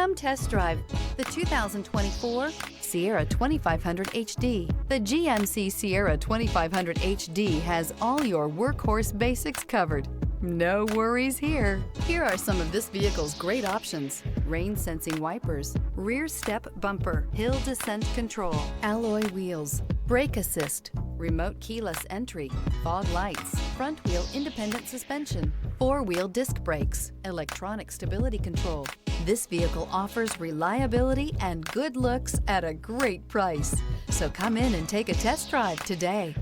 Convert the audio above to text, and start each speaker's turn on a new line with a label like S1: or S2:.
S1: Come test drive the 2024 Sierra 2500 HD. The GMC Sierra 2500 HD has all your workhorse basics covered. No worries here. Here are some of this vehicle's great options: rain sensing wipers, rear step bumper, hill descent control, alloy wheels, brake assist, remote keyless entry, fog lights, front wheel independent suspension, four-wheel disc brakes, electronic stability control. This vehicle offers reliability and good looks at a great price. So come in and take a test drive today.